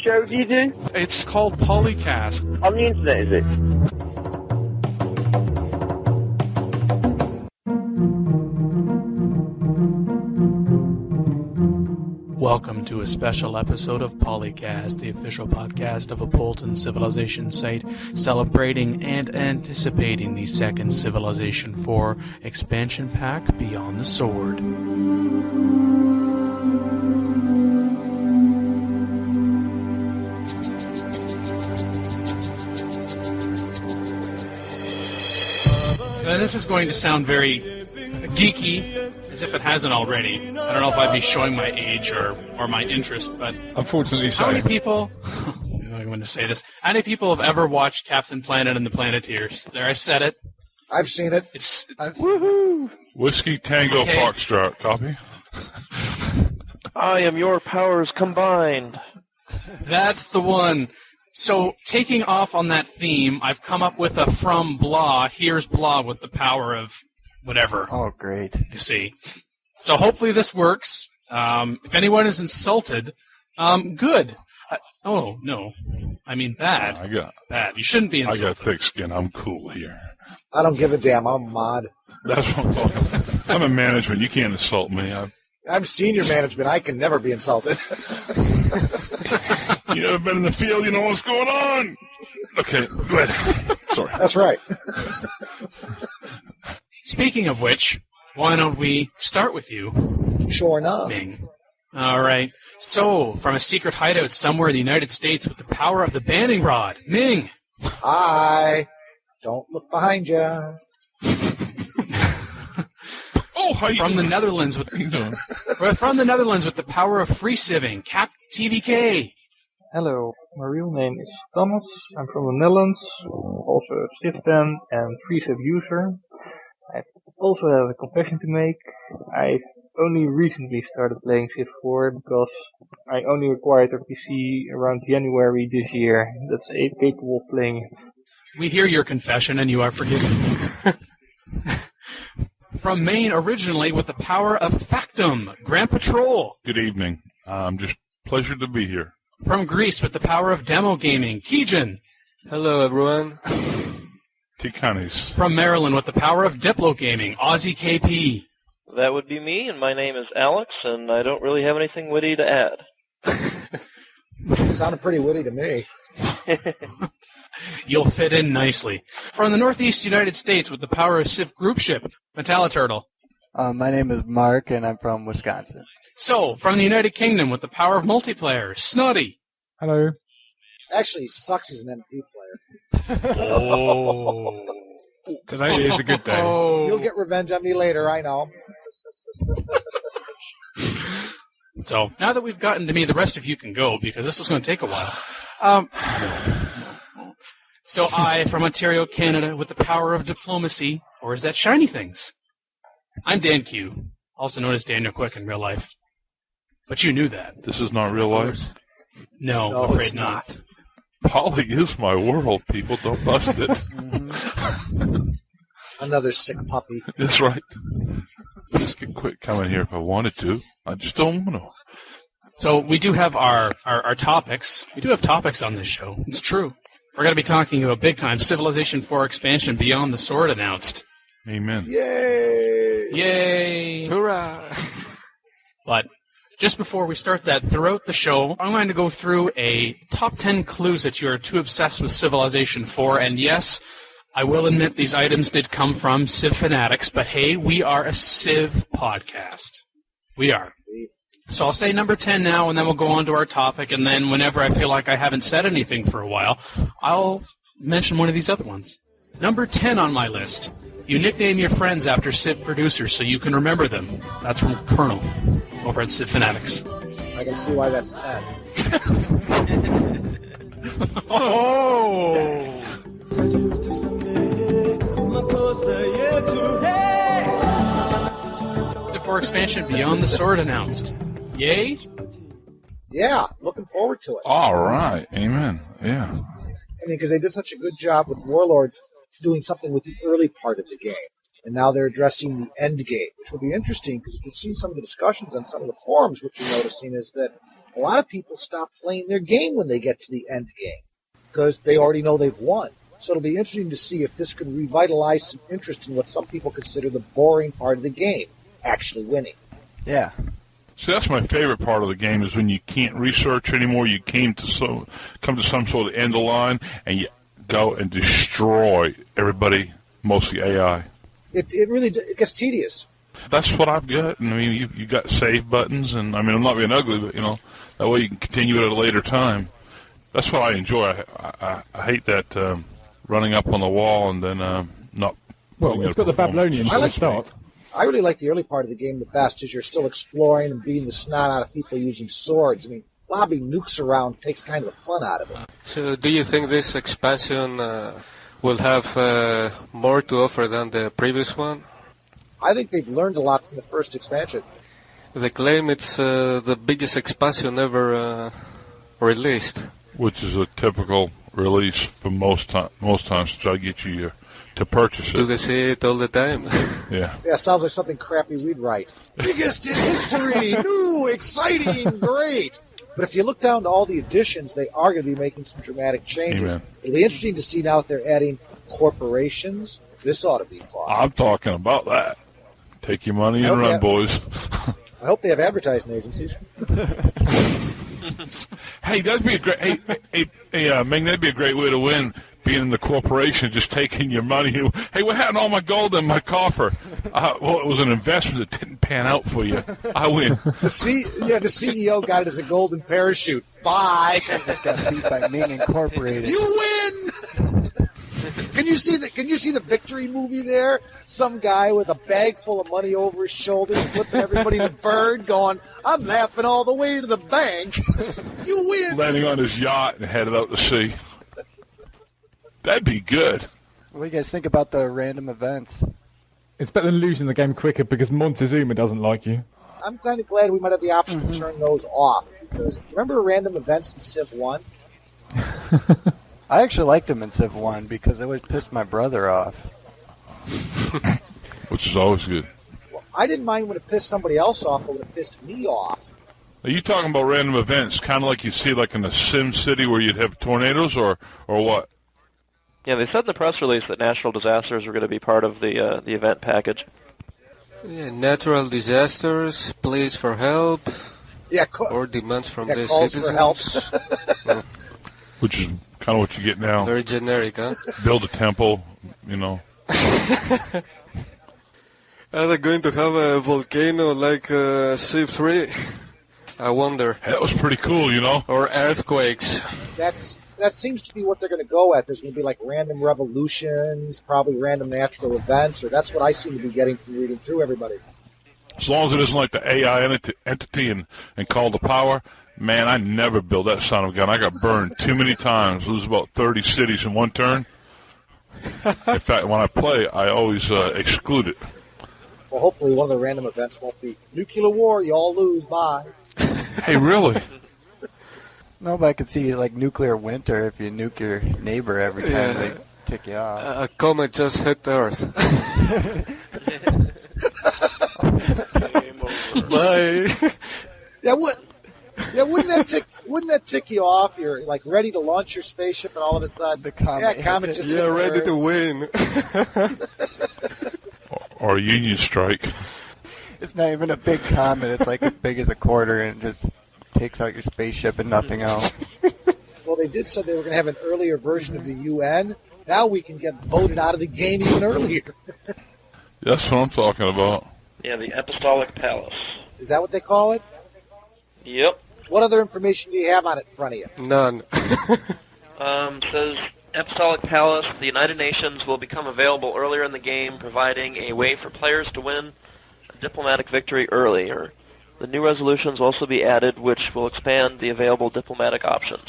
show do you do? It's called PolyCast. On the internet, is it? Welcome to a special episode of PolyCast, the official podcast of Apolyton Civilization Site, celebrating and anticipating the second Civilization 4 expansion pack, Beyond the Sword. This is going to sound very geeky, as if it hasn't already. I don't know if I'd be showing my age or my interest, but... Unfortunately so. How many people... I'm going to say this. How many people have ever watched Captain Planet and the Planeteers? There, I said it. I've seen it. Woohoo! Whiskey Tango Foxtrot, copy. I am your powers combined. That's the one. So, taking off on that theme, I've come up with a from blah, here's blah with the power of whatever. Oh, great. You see. So hopefully this works. If anyone is insulted, good. Oh, no. I mean bad. Bad. You shouldn't be insulted. I got thick skin. I'm cool here. I don't give a damn. I'm a mod. That's what I'm talking about. I'm in management. You can't insult me. I'm senior management. I can never be insulted. You ever been in the field? You know what's going on. Okay, go ahead. Sorry. That's right. Speaking of which, why don't we start with you? Sure enough. Ming. All right. So, from a secret hideout somewhere in the United States with the power of the banning rod, Ming. Hi. Don't look behind you. Oh, how you from the doing? Netherlands with from the Netherlands with the power of free civing, CapTVK. Hello, my real name is Thomas. I'm from the Netherlands, also a Civ fan and free civ user. I also have a confession to make. I only recently started playing Civ 4 because I only acquired a PC around January this year that's capable of playing it. We hear your confession and you are forgiven. From Maine originally with the power of Factum, Grand Patrol. Good evening. Just pleasure to be here. From Greece with the power of demo gaming, Keygen. Hello, everyone. Tikanis. From Maryland with the power of Diplo gaming, OzzyKP. That would be me, and my name is Alex, and I don't really have anything witty to add. Sounded pretty witty to me. You'll fit in nicely. From the Northeast United States with the power of Civ Groupship, Metaliturtle. My name is Mark, and I'm from Wisconsin. So, from the United Kingdom with the power of multiplayer, Snotty. Hello. Actually, he sucks as an MP player. Oh. Today is a good day. You'll get revenge on me later, I know. So, now that we've gotten to me, the rest of you can go, because this is going to take a while. So I, from Ontario, Canada, with the power of diplomacy, or is that shiny things? I'm DanQ, also known as Daniel Quick in real life. But you knew that. This is not real life? No, No, afraid it's not. Poly is my world, people. Don't bust it. Another sick puppy. That's right. Just could quit coming here if I wanted to. I just don't want to. So we do have our topics. We do have topics on this show. It's true. We're going to be talking about big-time Civilization 4 expansion Beyond the Sword announced. Amen. Yay! Yay! Hoorah! But just before we start that, throughout the show, I'm going to go through a top 10 clues that you are too obsessed with Civilization 4. And yes, I will admit these items did come from Civ fanatics, but hey, we are a Civ podcast. We are. So I'll say number 10 now, and then we'll go on to our topic, and then whenever I feel like I haven't said anything for a while, I'll mention one of these other ones. Number 10 on my list. You nickname your friends after Civ producers so you can remember them. That's from Colonel over at Civ Fanatics. I can see why that's 10. Oh! The 4 expansion Beyond the Sword announced. Yay? Yeah, looking forward to it. All right. Amen. Yeah. I mean, because they did such a good job with Warlords doing something with the early part of the game. And now they're addressing the end game, which will be interesting because if you've seen some of the discussions on some of the forums, what you're noticing is that a lot of people stop playing their game when they get to the end game because they already know they've won. So it'll be interesting to see if this could revitalize some interest in what some people consider the boring part of the game, actually winning. Yeah. See, that's my favorite part of the game is when you can't research anymore. You come to some sort of end of line, and you go and destroy everybody, mostly AI. It really gets tedious. That's what I've got. And, I mean, you got save buttons, and I mean, I'm not being ugly, but that way you can continue it at a later time. That's what I enjoy. I hate that running up on the wall and then not. Well, it's got the Babylonians at the start. I really like the early part of the game the best, as you're still exploring and beating the snot out of people using swords. I mean, lobbing nukes around takes kind of the fun out of it. So do you think this expansion will have more to offer than the previous one? I think they've learned a lot from the first expansion. They claim it's the biggest expansion ever released. Which is a typical release for most times to try to get you to purchase it. Do they say it all the time? Yeah. Yeah, sounds like something crappy we'd write. Biggest in history! New, exciting, great! But if you look down to all the additions, they are going to be making some dramatic changes. Amen. It'll be interesting to see now that they're adding corporations. This ought to be fun. I'm talking about that. Take your money and run, boys. I hope they have advertising agencies. Hey, that'd be a great. Hey, Ming, that'd be a great way to win. Being in the corporation, just taking your money. Hey, what happened to all my gold in my coffer? Well, it was an investment that didn't pan out for you. I win. The CEO got it as a golden parachute. Bye. Just got beat by Ming Incorporated. You win. Can you see the victory movie there? Some guy with a bag full of money over his shoulders, flipping everybody the bird, going, "I'm laughing all the way to the bank." You win. Landing on his yacht and headed out to sea. That'd be good. What do you guys think about the random events? It's better than losing the game quicker because Montezuma doesn't like you. I'm kind of glad we might have the option to turn those off. Because remember random events in Civ 1? I actually liked them in Civ 1 because it would piss my brother off. Which is always good. Well, I didn't mind when it pissed somebody else off, but when it pissed me off. Are you talking about random events, kind of like you see like in the Sim City where you'd have tornadoes, or what? Yeah, they said in the press release that natural disasters were going to be part of the event package. Yeah, natural disasters, pleas for help, or demands from the citizens. For help. Which is kind of what you get now. Very generic, huh? Build a temple, Are they going to have a volcano like Civ 3? I wonder. That was pretty cool, Or earthquakes. That seems to be what they're going to go at. There's going to be like random revolutions, probably random natural events, or that's what I seem to be getting from reading through everybody. As long as it isn't like the AI entity and Call to Power, man, I never built that son of a gun. I got burned too many times. It was about 30 cities in one turn. In fact, when I play, I always exclude it. Well, hopefully one of the random events won't be nuclear war, you all lose, bye. Hey, really? No, but I could see like nuclear winter if you nuke your neighbor every time they tick you off. A comet just hit Earth. Bye. Wouldn't that tick you off? You're like ready to launch your spaceship, and all of a sudden, the comet just hit You're ready Earth. to win. Or a union strike. It's not even a big comet. It's like as big as a quarter, and it just takes out your spaceship and nothing else. Well, they did say they were going to have an earlier version of the UN. Now we can get voted out of the game even earlier. That's what I'm talking about. Yeah, the Apostolic Palace. Is that what they call it? Yep. What other information do you have on it in front of you? None. Says Apostolic Palace, the United Nations will become available earlier in the game, providing a way for players to win a diplomatic victory earlier. The new resolutions will also be added, which will expand the available diplomatic options.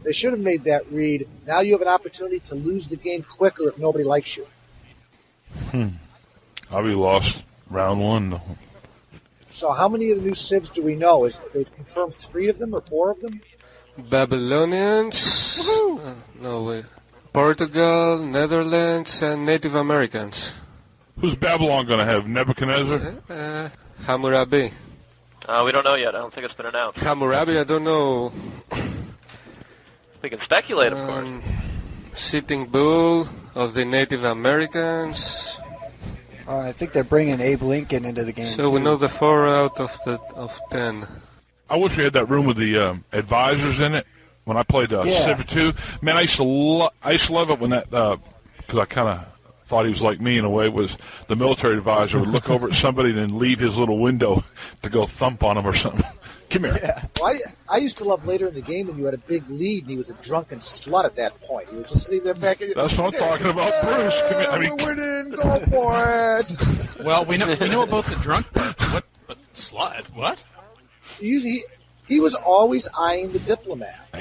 They should have made that read, now you have an opportunity to lose the game quicker if nobody likes you. I'll be lost round one, though. So how many of the new civs do we know? They've confirmed 3 of them or 4 of them? Babylonians, no way. Portugal, Netherlands, and Native Americans. Who's Babylon going to have? Nebuchadnezzar? Hammurabi. We don't know yet. I don't think it's been announced. Hammurabi, I don't know. We can speculate, of course. Sitting Bull of the Native Americans. I think they're bringing Abe Lincoln into the game. So we know the 4 out of 10. I wish we had that room with the advisors in it. When I played Civ 2, man, I used to love it when that, because I kind of thought he was like me in a way, was the military advisor would look over at somebody and then leave his little window to go thump on him or something. Come here. Yeah. Well, I used to love later in the game when you had a big lead and he was a drunken slut at that point. He was just sitting there back in. That's what I'm talking about, Bruce. Come here. We're winning. Go for it. Well, we know about the drunk part. What slut? What? He was always eyeing the diplomat. How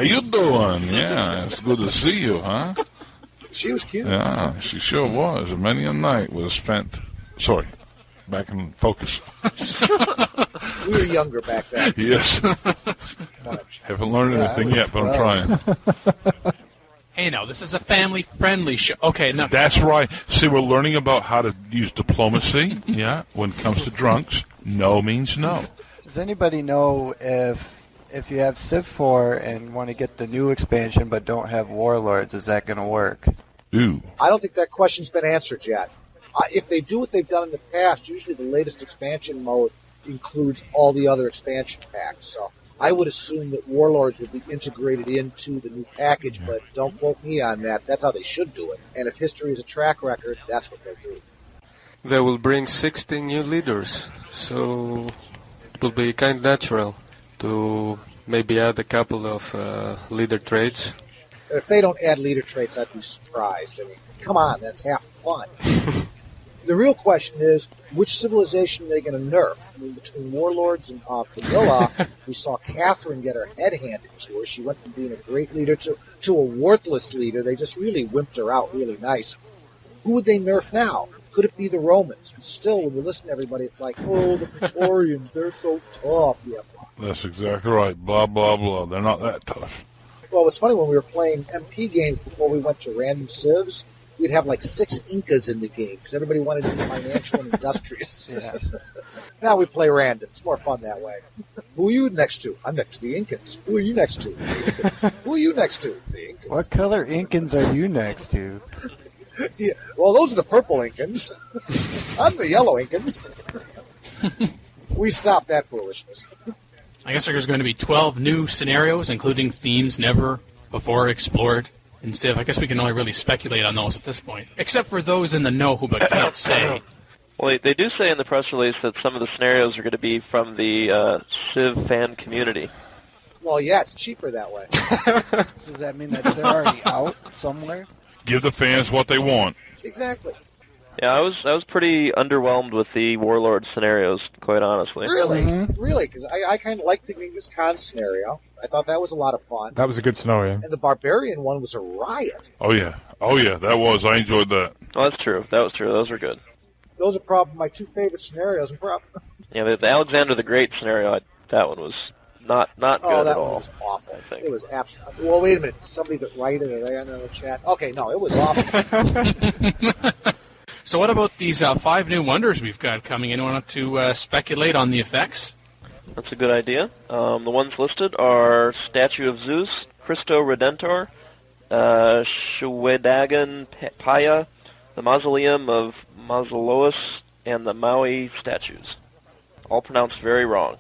you doing? Yeah, it's good to see you, huh? She was cute. Yeah, she sure was. Many a night was spent. Sorry, back in focus. We were younger back then. Yes. Haven't learned anything yet, but I'm trying. Hey, now, this is a family-friendly show. Okay, no. That's right. See, we're learning about how to use diplomacy, when it comes to drunks. No means no. Does anybody know if you have Civ 4 and want to get the new expansion but don't have Warlords, is that going to work? Ooh. I don't think that question's been answered yet. If they do what they've done in the past, usually the latest expansion mode includes all the other expansion packs. So I would assume that Warlords would be integrated into the new package, but don't quote me on that. That's how they should do it. And if history is a track record, that's what they'll do. They will bring 60 new leaders, so it will be kind of natural to maybe add a couple of leader traits. If they don't add leader traits, I'd be surprised. I mean, come on, that's half the fun. The real question is, which civilization are they going to nerf? I mean, between Warlords and Vanilla, we saw Catherine get her head handed to her. She went from being a great leader to a worthless leader. They just really wimped her out really nice. Who would they nerf now? Could it be the Romans? And still, when you listen to everybody, it's like, oh, the Praetorians, they're so tough. Yeah. That's exactly right. Blah, blah, blah. They're not that tough. Well, it was funny when we were playing MP games before we went to random civs. We'd have like 6 Incas in the game because everybody wanted to be financial and industrious. Yeah. Now we play random. It's more fun that way. Who are you next to? I'm next to the Incans. Who are you next to? The Incans. Who are you next to? The Incans. What color Incans are you next to? Yeah. Well, those are the purple Incans. I'm the yellow Incans. We stopped that foolishness. I guess there's going to be 12 new scenarios, including themes never before explored in Civ. I guess we can only really speculate on those at this point, except for those in the know who but can't say. Well, they do say in the press release that some of the scenarios are going to be from the Civ fan community. Well, yeah, it's cheaper that way. Does that mean that they're already out somewhere? Give the fans what they want. Exactly. Yeah, I was pretty underwhelmed with the Warlord scenarios, quite honestly. Really? Mm-hmm. Really? Because I kind of liked the Genghis Khan scenario. I thought that was a lot of fun. That was a good scenario. And the Barbarian one was a riot. Oh, yeah, that was. I enjoyed that. Oh, that's true. That was true. Those were good. Those are probably my 2 favorite scenarios. Yeah, the Alexander the Great scenario, that one was not good at all. Oh, that one was awful. It was absolutely... Well, wait a minute. Somebody that write it, are they on the chat? Okay, no, it was awful. So what about these 5 new wonders we've got coming in? Want to speculate on the effects? That's a good idea. The ones listed are Statue of Zeus, Christo Redentor, Shwedagon Paya, the Mausoleum of Mausoleus, and the Maui statues. All pronounced very wrong.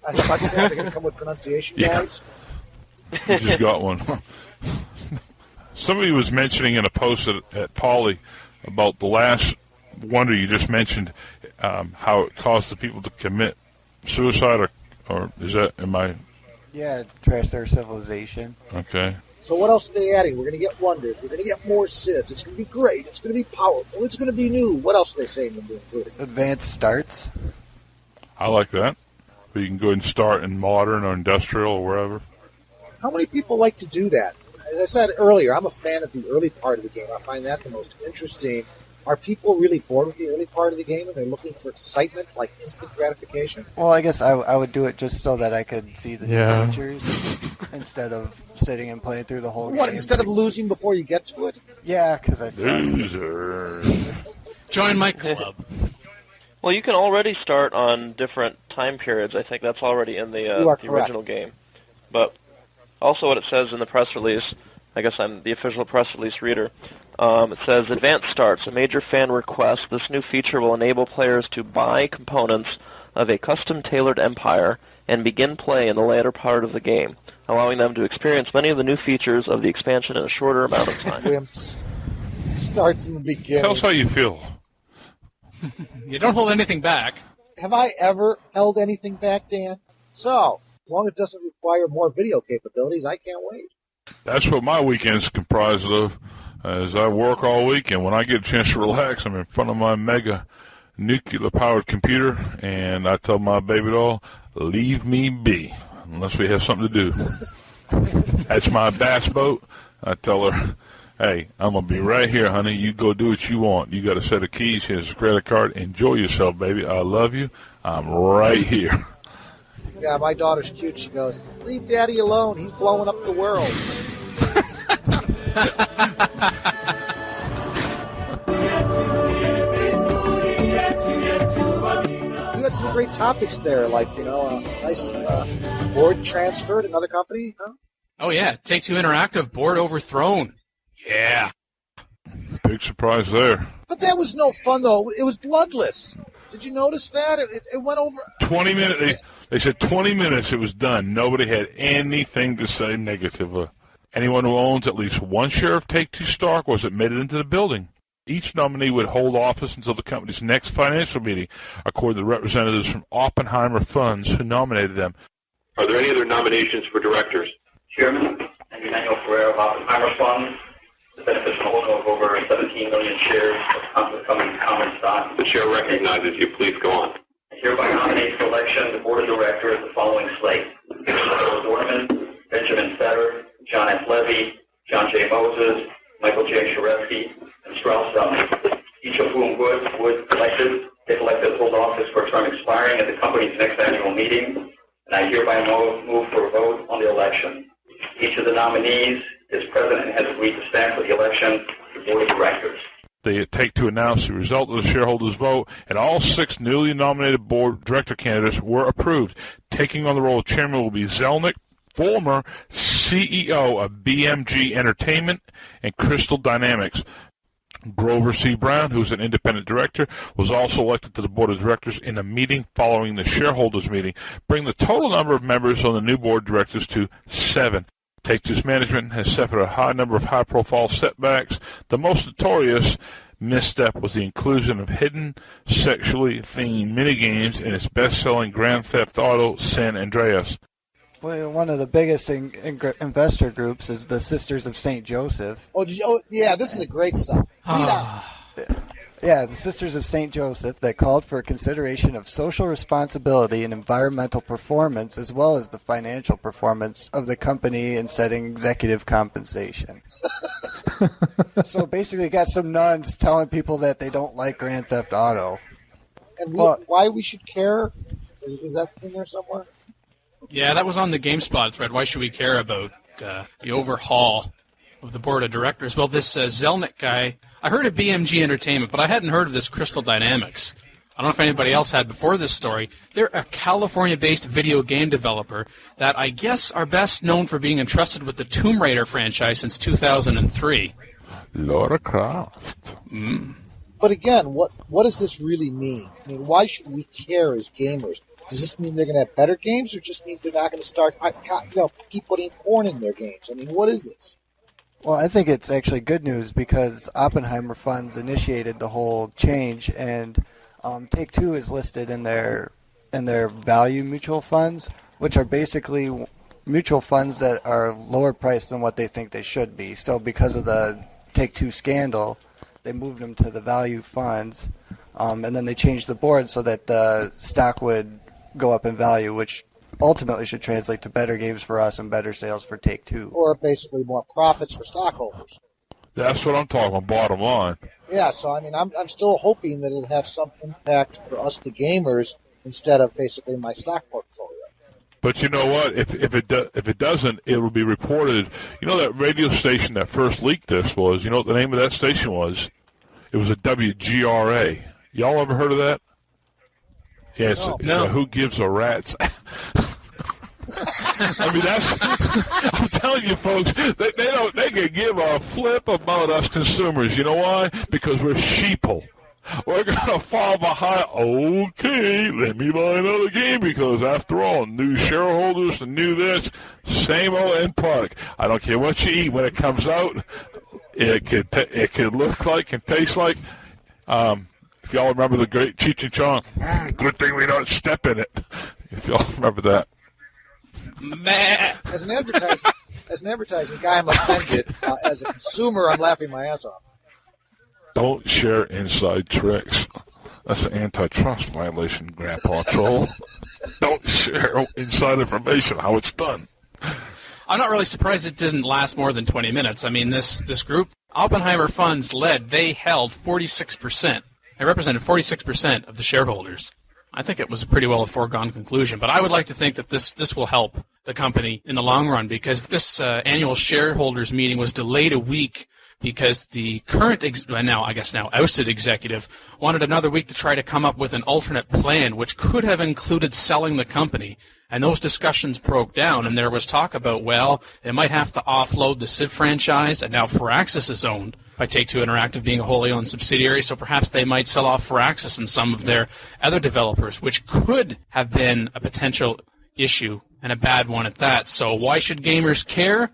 I was about to say, they're going to come with pronunciation guides. You just got one. Somebody was mentioning in a post at Poly about the last wonder you just mentioned, how it caused the people to commit suicide, or is that, Yeah, to trash their civilization. Okay. So what else are they adding? We're going to get wonders. We're going to get more civs. It's going to be great. It's going to be powerful. It's going to be new. What else are they saying will be included? Advanced starts. I like that. But you can go ahead and start in modern or industrial or wherever. How many people like to do that? As I said earlier, I'm a fan of the early part of the game. I find that the most interesting. Are people really bored with the early part of the game and they're looking for excitement, like instant gratification? Well, I guess I would do it just so that I could see the new features instead of sitting and playing through the whole game. What, instead of losing before you get to it? Yeah, because I suck. Loser. Join my club. Well, you can already start on different time periods. I think that's already in the original game. But also what it says in the press release, I guess I'm the official press release reader, it says, Advanced starts, a major fan request. This new feature will enable players to buy components of a custom-tailored empire and begin play in the later part of the game, allowing them to experience many of the new features of the expansion in a shorter amount of time. Wimps. Start from the beginning. Tell us how you feel. You don't hold anything back. Have I ever held anything back, Dan? So, as long as it doesn't require more video capabilities, I can't wait. That's what my weekend's comprised of. As I work all week, and when I get a chance to relax, I'm in front of my mega nuclear-powered computer, and I tell my baby doll, leave me be, unless we have something to do. That's my bass boat. I tell her, hey, I'm going to be right here, honey. You go do what you want. You got a set of keys. Here's a credit card. Enjoy yourself, baby. I love you. I'm right here. Yeah, my daughter's cute. She goes, leave Daddy alone. He's blowing up the world. You had some great topics there, like, a nice board transfer to another company, huh? Oh, yeah. Take-Two Interactive, board overthrown. Yeah. Big surprise there. But that was no fun, though. It was bloodless. Did you notice that? It went over... 20 minutes. They said 20 minutes it was done. Nobody had anything to say negative. Anyone who owns at least one share of Take-Two stock was admitted into the building. Each nominee would hold office until the company's next financial meeting, according to representatives from Oppenheimer Funds who nominated them. Are there any other nominations for directors? Chairman, I'm Emmanuel Ferrer of Oppenheimer Funds, the beneficial holder of over 17 million shares of the company's common stock. The chair recognizes you. Please go on. I hereby nominate for election the board of directors the following slate: Charles Dorman, Benjamin Fetter, John F. Levy, John J. Moses, Michael J. Sharesky, and Strauss Zelnick, each of whom would, if elected, hold office for a term expiring at the company's next annual meeting, and I hereby move for a vote on the election. Each of the nominees is present and has agreed to stand for the election of the board of directors. They Take-Two announced the result of the shareholders' vote, and all 6 newly nominated board director candidates were approved. Taking on the role of chairman will be Zelnick, former CEO of BMG Entertainment and Crystal Dynamics. Grover C. Brown, who's an independent director, was also elected to the board of directors in a meeting following the shareholders' meeting, bringing the total number of members on the new board of directors to 7. Take-Two's management has suffered a high number of high-profile setbacks. The most notorious misstep was the inclusion of hidden, sexually themed minigames in its best-selling Grand Theft Auto San Andreas. Well, one of the biggest investor groups is the Sisters of St. Joseph. Oh, yeah, this is a great stuff. Yeah, the Sisters of St. Joseph that called for a consideration of social responsibility and environmental performance, as well as the financial performance of the company in setting executive compensation. So basically, got some nuns telling people that they don't like Grand Theft Auto. And why we should care? Is that in there somewhere? Yeah, that was on the GameSpot thread. Why should we care about the overhaul of the board of directors? Well, this Zelnick guy, I heard of BMG Entertainment, but I hadn't heard of this Crystal Dynamics. I don't know if anybody else had before this story. They're a California-based video game developer that I guess are best known for being entrusted with the Tomb Raider franchise since 2003. Lara Croft. But again, what does this really mean? I mean, why should we care as gamers? Does this mean they're going to have better games, or just means they're not going to start, keep putting porn in their games? I mean, what is this? Well, I think it's actually good news because Oppenheimer Funds initiated the whole change, and Take-Two is listed in their value mutual funds, which are basically mutual funds that are lower priced than what they think they should be. So because of the Take-Two scandal, they moved them to the value funds, and then they changed the board so that the stock would go up in value, which ultimately should translate to better games for us and better sales for Take-Two. Or basically more profits for stockholders. That's what I'm talking about, bottom line. Yeah, so I mean, I'm still hoping that it'll have some impact for us, the gamers, instead of basically my stock portfolio. But you know what? If it doesn't, it will be reported. You know that radio station that first leaked this was, you know what the name of that station was? It was a WGRA. Y'all ever heard of that? Yeah, so who gives a rat's... I mean, I'm telling you, folks, they can give a flip about us consumers. You know why? Because we're sheeple. We're going to fall behind. Okay, let me buy another game because, after all, new shareholders, new this, same old end product. I don't care what you eat when it comes out. It could look like and taste like. If y'all remember the great Cheech and Chong, good thing we don't step in it. If y'all remember that. As an advertising guy, I'm offended. As a consumer, I'm laughing my ass off. Don't share inside tricks. That's an antitrust violation, Grandpa Troll. Don't share inside information, how it's done. I'm not really surprised it didn't last more than 20 minutes. I mean, this group, Oppenheimer Funds led, they held 46%. They represented 46% of the shareholders. I think it was pretty well a foregone conclusion, but I would like to think that this will help the company in the long run, because this annual shareholders meeting was delayed a week because the current, now ousted executive wanted another week to try to come up with an alternate plan, which could have included selling the company. And those discussions broke down, and there was talk about, well, they might have to offload the Civ franchise, and now Firaxis is owned by Take-Two Interactive, being a wholly owned subsidiary, so perhaps they might sell off Firaxis and some of their other developers, which could have been a potential issue, and a bad one at that. So why should gamers care?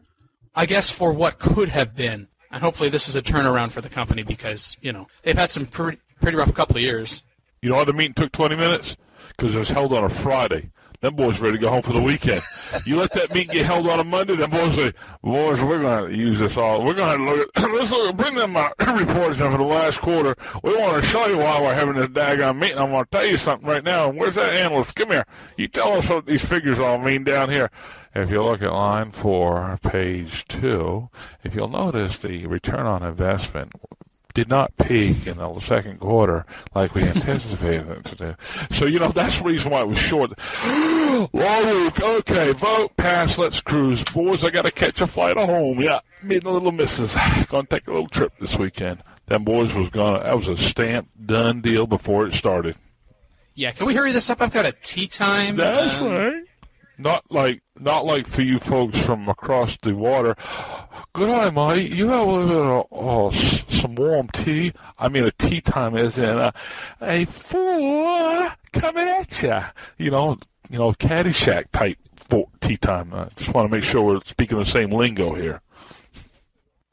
I guess for what could have been. And hopefully this is a turnaround for the company because, they've had some pretty rough couple of years. You know why the meeting took 20 minutes? Because it was held on a Friday. Them boys ready to go home for the weekend. You let that meeting get held on a Monday, them boys say, boys, we're going to use this all. We're going to bring them reports in for the last quarter. We want to show you why we're having this daggone meeting. I'm going to tell you something right now. Where's that analyst? Come here. You tell us what these figures all mean down here. If you look at line 4, page 2, if you'll notice the return on investment did not peak in the second quarter like we anticipated it to do. So, that's the reason why it was short. Long week. Okay, vote, pass, let's cruise. Boys, I got to catch a flight home. Yeah, me and the little missus. Going to take a little trip this weekend. Them boys that was a stamped, done deal before it started. Yeah, can we hurry this up? I've got a tea time. That's right. Not like for you folks from across the water. Good eye, Marty. You have a little bit of some warm tea. I mean, a tea time is in a fool coming at ya. Caddyshack type tea time. I just want to make sure we're speaking the same lingo here.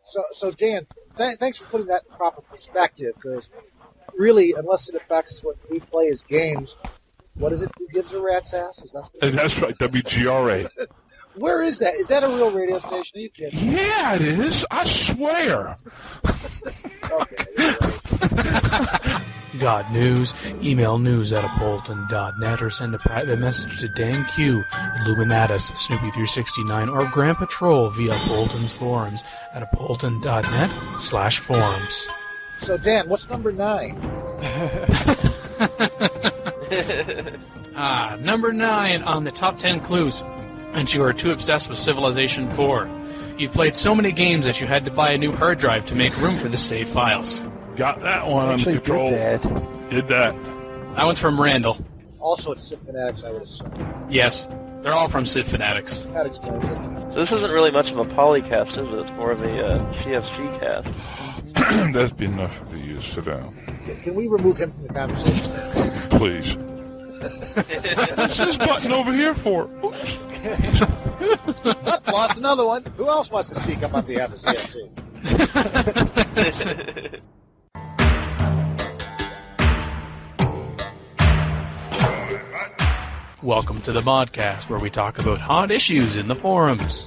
So Dan, thanks for putting that in proper perspective, because really, unless it affects what we play as games, what is it? Who gives a rat's ass? Is that That's right, WGRA. Where is that? Is that a real radio station? Are you kidding? Yeah, it is. I swear. Okay. Got news? Email news@apolyton.net or send a private message to DanQ, Illuminatus, Snoopy369, or Grandpa Troll via Apolyton's forums at apolyton.net/forums. So, Dan, what's number 9? Number 9 on the top 10 clues. And you are too obsessed with Civilization 4. You've played so many games that you had to buy a new hard drive to make room for the save files. Got that one under control. Did that. That one's from Randall. Also, it's Civ Fanatics, I would assume. Yes, they're all from Civ Fanatics. That explains it. So this isn't really much of a PolyCast, is it? It's more of a CFC cast. That's been enough to use. Sit down. Can we remove him from the conversation? Please. What's this button over here for? Oops. Lost another one. Who else wants to speak up on behalf of CFC? Welcome to the ModCast, where we talk about hot issues in the forums.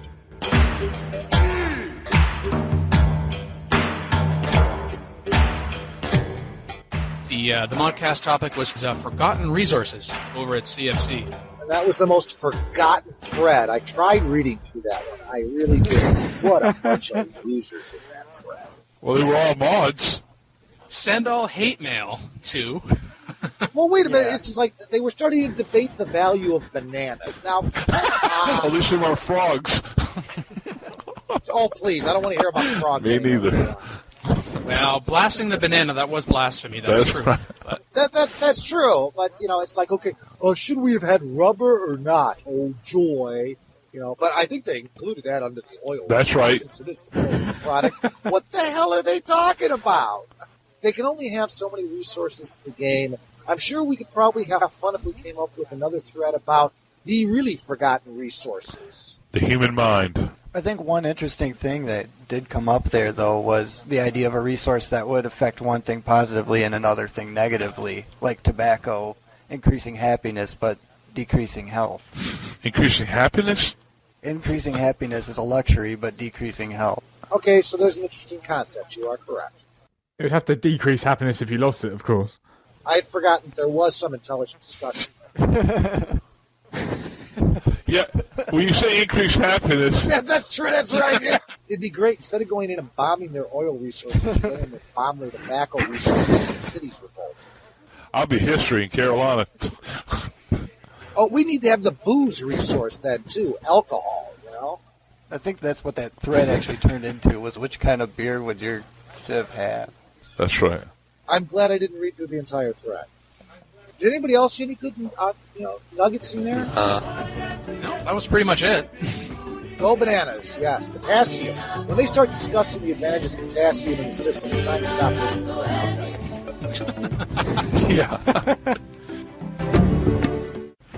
The ModCast topic was forgotten resources over at CFC. And that was the most forgotten thread. I tried reading through that one. I really did. What a bunch of losers in that thread. Well, they were all mods. Send all hate mail to... Well, wait a minute. It's just like they were starting to debate the value of bananas. Now, at least they were frogs. Oh, please. I don't want to hear about frogs. Me neither. Well, blasting the banana, that was blasphemy. That's true. Right. That's true, but it's like, okay, should we have had rubber or not? Oh joy, But I think they included that under the oil. That's right. Since it is a petroleum product. What the hell are they talking about? They can only have so many resources in the game. I'm sure we could probably have fun if we came up with another thread about the really forgotten resources. The human mind. I think one interesting thing that did come up there, though, was the idea of a resource that would affect one thing positively and another thing negatively, like tobacco increasing happiness but decreasing health. Increasing happiness? Increasing happiness is a luxury but decreasing health. Okay, so there's an interesting concept. You are correct. It would have to decrease happiness if you lost it, of course. I had forgotten there was some intelligent discussion. Yeah, when you say increased happiness... Yeah, that's true, that's right, yeah. It'd be great, instead of going in and bombing their oil resources, you go in and bomb their tobacco resources and cities revolt. I'll be history in Carolina. Oh, we need to have the booze resource then, too. Alcohol, I think that's what that thread actually turned into, was which kind of beer would your Civ have? That's right. I'm glad I didn't read through the entire thread. Did anybody else see any good, nuggets in there? No, that was pretty much it. Go bananas, yes. Potassium. When they start discussing the advantages of potassium in the system, it's time to stop reading the thread, I'll tell you. Yeah.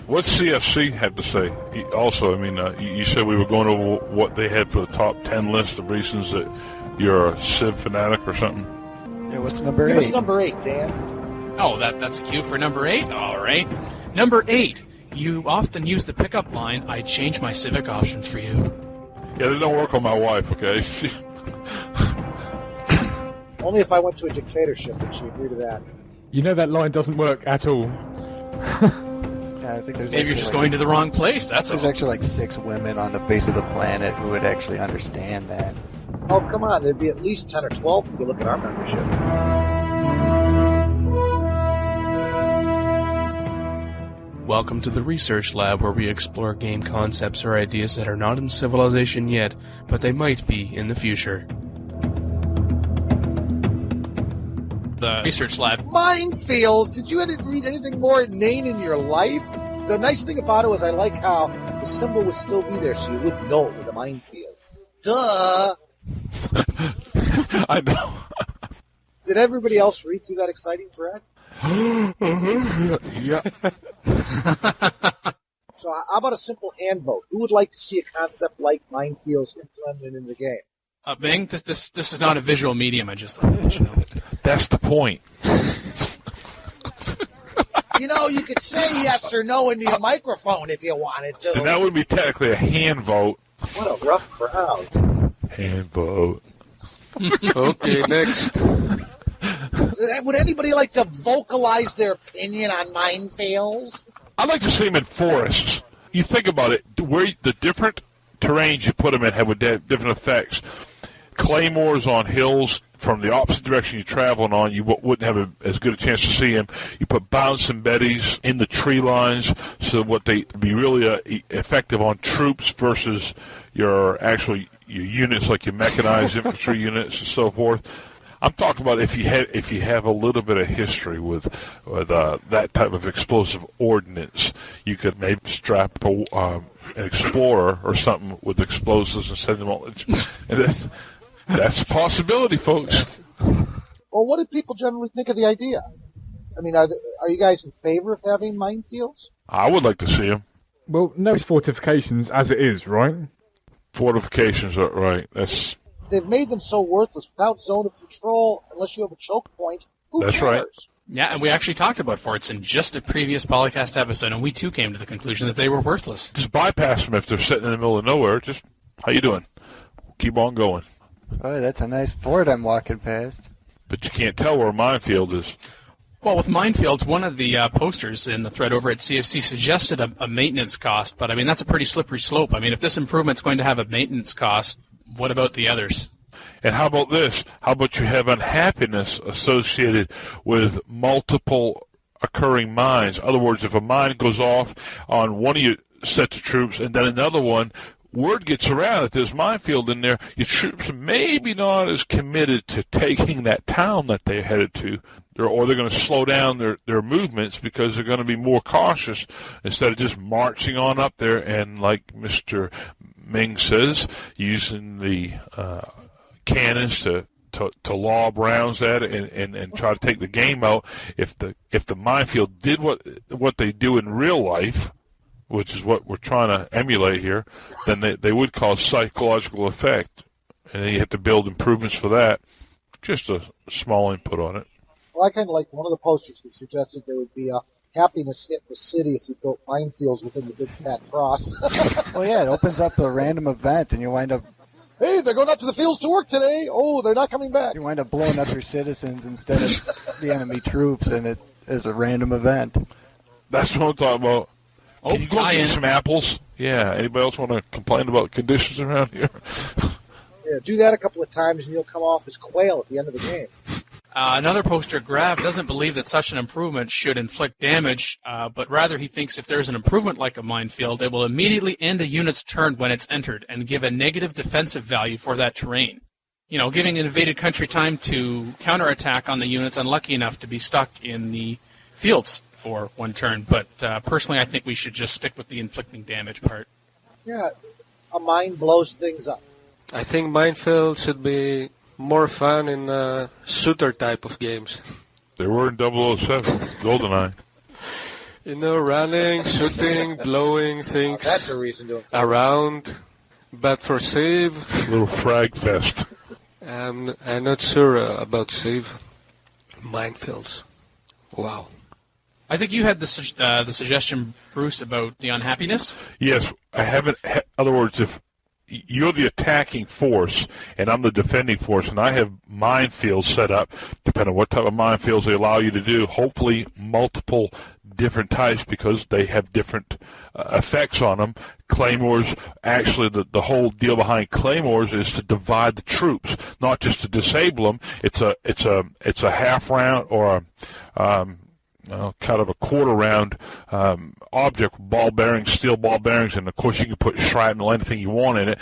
What's CFC have to say? Also, you said we were going over what they had for the top 10 list of reasons that you're a Civ fanatic or something. Yeah, what's number 8? Give us number 8, Dan. Oh, that's a cue for number 8? All right. Number 8. You often use the pickup line, I change my civic options for you. Yeah, they don't work on my wife, okay? Only if I went to a dictatorship would she agree to that. You know that line doesn't work at all. I think there's Maybe you're just going to the wrong place, that's There's all. actually like 6 women on the face of the planet who would actually understand that. Oh, come on. There'd be at least 10 or 12 if you look at our membership. Welcome to the Research Lab, where we explore game concepts or ideas that are not in Civilization yet, but they might be in the future. The Research Lab. Minefields! Did you read anything more inane in your life? The nice thing about it was I like how the symbol would still be there so you wouldn't know it was a minefield. Duh! I know. Did everybody else read through that exciting thread? Yeah. So how about a simple hand vote? Who would like to see a concept like minefields implemented in the game? Ming, this is not a visual medium, I just thought I'd let you know. That's the point. You could say yes or no into your microphone if you wanted to. And that would be technically a hand vote. What a rough crowd. Hand vote. Okay, next. Would anybody like to vocalize their opinion on minefields? I'd like to see them in forests. You think about it, where the different terrains you put them in have different effects. Claymores on hills from the opposite direction you're traveling on, you wouldn't have as good a chance to see them. You put bouncing betties in the tree lines so what they be really effective on troops versus your units like your mechanized infantry units and so forth. I'm talking about if you have a little bit of history with that type of explosive ordnance, you could maybe strap an explorer or something with explosives and send them all. And that's a possibility, folks. Well, what did people generally think of the idea? Are you guys in favor of having minefields? I would like to see them. Well, no fortifications as it is, right? Fortifications are right. They've made them so worthless without zone of control, unless you have a choke point. Who That's cares? right. Yeah, and we actually talked about forts in just a previous PolyCast episode, and we too came to the conclusion that they were worthless. Just bypass them if they're sitting in the middle of nowhere. Just, how you doing? Keep on going. Oh, that's a nice fort I'm walking past. But you can't tell where a minefield is. Well, with minefields, one of the posters in the thread over at CFC suggested a maintenance cost, but that's a pretty slippery slope. If this improvement's going to have a maintenance cost, what about the others? And how about this? How about you have unhappiness associated with multiple occurring mines? In other words, if a mine goes off on one of your sets of troops and then another one word gets around that there's minefield in there, your troops are maybe not as committed to taking that town that they're headed to, or they're going to slow down their movements because they're going to be more cautious instead of just marching on up there and, like Mr. Ming says, using the cannons to lob rounds at it and try to take the game out. If the minefield did what they do in real life, which is what we're trying to emulate here, then they would cause psychological effect, and then you have to build improvements for that. Just a small input on it. Well, I kind of like one of the posters that suggested there would be a happiness hit in the city if you built minefields within the big fat cross. Well, yeah, it opens up a random event, and you wind up... Hey, they're going up to the fields to work today. Oh, they're not coming back. You wind up blowing up your citizens instead of the enemy troops, and it is a random event. That's what I'm talking about. Can you go get some apples? Yeah. Anybody else want to complain about conditions around here? Yeah, do that a couple of times, and you'll come off as quail at the end of the game. Another poster, Grav, doesn't believe that such an improvement should inflict damage, but rather he thinks if there's an improvement like a minefield, it will immediately end a unit's turn when it's entered and give a negative defensive value for that terrain. You know, giving an invaded country time to counterattack on the units unlucky enough to be stuck in the fields for one turn. But personally, I think we should just stick with the inflicting damage part. Yeah, a mine blows things up. I think minefield should be more fun in shooter type of games. They were in 007, GoldenEye. You know, running, shooting, blowing things that's a reason to around. But for Civ... A little frag fest. I'm not sure about Civ. Minefields. Wow. I think you had the suggestion, Bruce, about the unhappiness? Yes, I haven't... In other words, if you're the attacking force, and I'm the defending force, and I have minefields set up, depending on what type of minefields they allow you to do, hopefully multiple different types because they have different effects on them. Claymores, actually, the whole deal behind claymores is to divide the troops, not just to disable them. It's a half round or kind of a quarter round object, ball bearings, steel ball bearings, and of course you can put shrapnel, anything you want in it,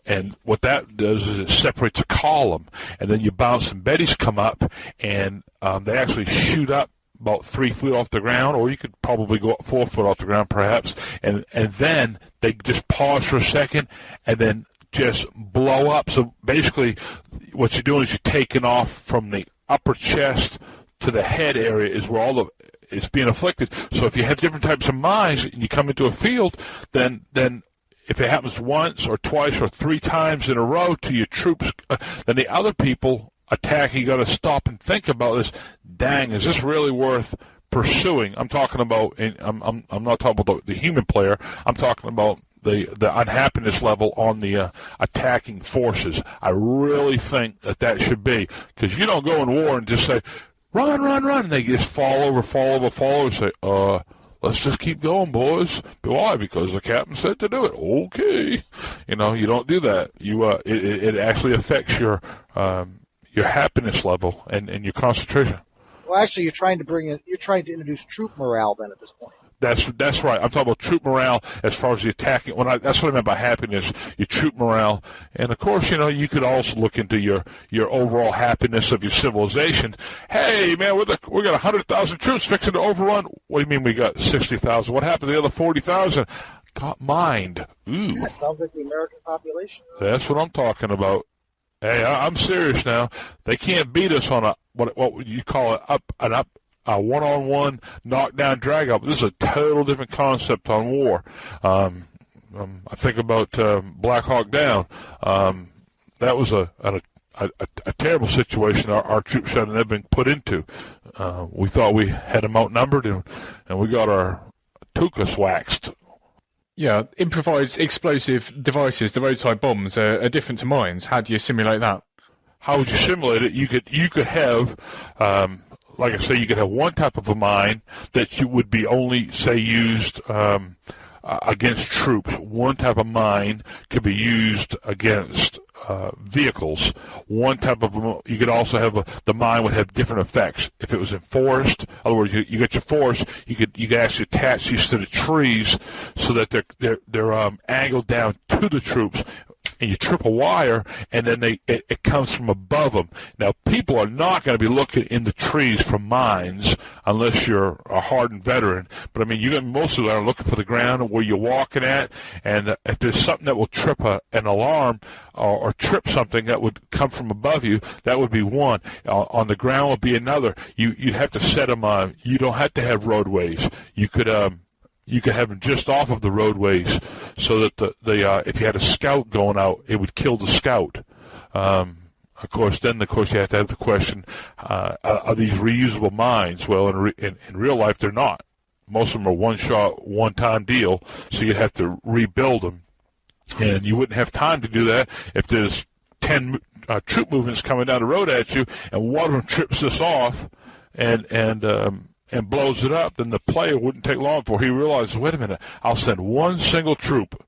and what that does is it separates a column, and then you bounce some betties come up, and they actually shoot up about 3 feet off the ground, or you could probably go up 4 foot off the ground perhaps, and then they just pause for a second, and then just blow up. So basically what you're doing is you're taking off from the upper chest to the head area is where it's being afflicted. So if you have different types of mines and you come into a field, then if it happens once or twice or 3 times in a row to your troops, then the other people attacking, you got to stop and think about this. Dang, is this really worth pursuing? I'm talking about. I'm not talking about the human player. I'm talking about the unhappiness level on the attacking forces. I really think that should be, because you don't go in war and just say, run, run, run. They just fall over, say, let's just keep going, boys. Why? Because the captain said to do it. Okay. You know, you don't do that. You it actually affects your happiness level and your concentration. Well, actually, you're trying to introduce troop morale then at this point. That's right. I'm talking about troop morale as far as the attacking. That's what I meant by happiness. Your troop morale, and of course, you know, you could also look into your overall happiness of your civilization. Hey, man, we got 100,000 troops fixing to overrun. What do you mean we got 60,000? What happened to the other 40,000? Got mined. Ooh. That sounds like the American population. That's what I'm talking about. Hey, I'm serious now. They can't beat us on a what would you call it a one-on-one knockdown drag-out. This is a total different concept on war. I think about Black Hawk Down. That was a terrible situation our troops had never been put into. We thought we had them outnumbered, and we got our tukas waxed. Yeah, improvised explosive devices, the roadside bombs, are different to mines. How do you simulate that? How would you simulate it? You could have, like I say, you could have one type of a mine that you would be only, say, used against troops. One type of mine could be used against vehicles. One type of you could also have the mine would have different effects. If it was in forest, in other words, you got your forest, you could actually attach these to the trees so that they're angled down to the troops. And you trip a wire, and then it comes from above them. Now, people are not going to be looking in the trees for mines unless you're a hardened veteran. But, I mean, you mostly are looking for the ground where you're walking at, and if there's something that will trip an alarm or trip something that would come from above you, that would be one. On the ground would be another. You'd have to set them on. You don't have to have roadways. You could have them just off of the roadways, so that if you had a scout going out, it would kill the scout. Of course, you have to have the question: are these reusable mines? Well, in real life, they're not. Most of them are one-shot, one-time deal, so you'd have to rebuild them, and you wouldn't have time to do that if there's 10 troop movements coming down the road at you, and one of them trips this off, and blows it up, then the player wouldn't take long before he realizes, wait a minute, I'll send one single troop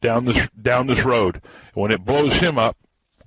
down this road. And when it blows him up,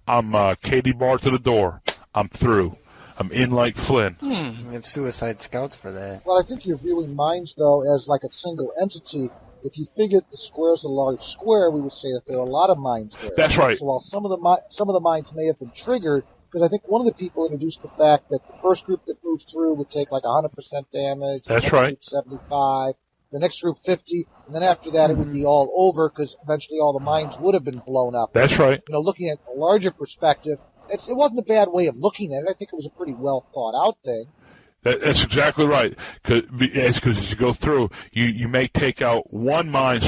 I'm Katie Bar to the door. I'm through. I'm in like Flynn. We have suicide scouts for that. Well, I think you're viewing mines, though, as like a single entity. If you figured the square is a large square, we would say that there are a lot of mines there. That's right. So while some of the mines may have been triggered, because I think one of the people introduced the fact that the first group that moved through would take like 100% damage. That's right. Group 75. The next group 50. And then after that, it would be all over because eventually all the mines would have been blown up. That's right. You know, looking at a larger perspective, it wasn't a bad way of looking at it. I think it was a pretty well thought out thing. That's exactly right. Because as you go through, you may take out one mine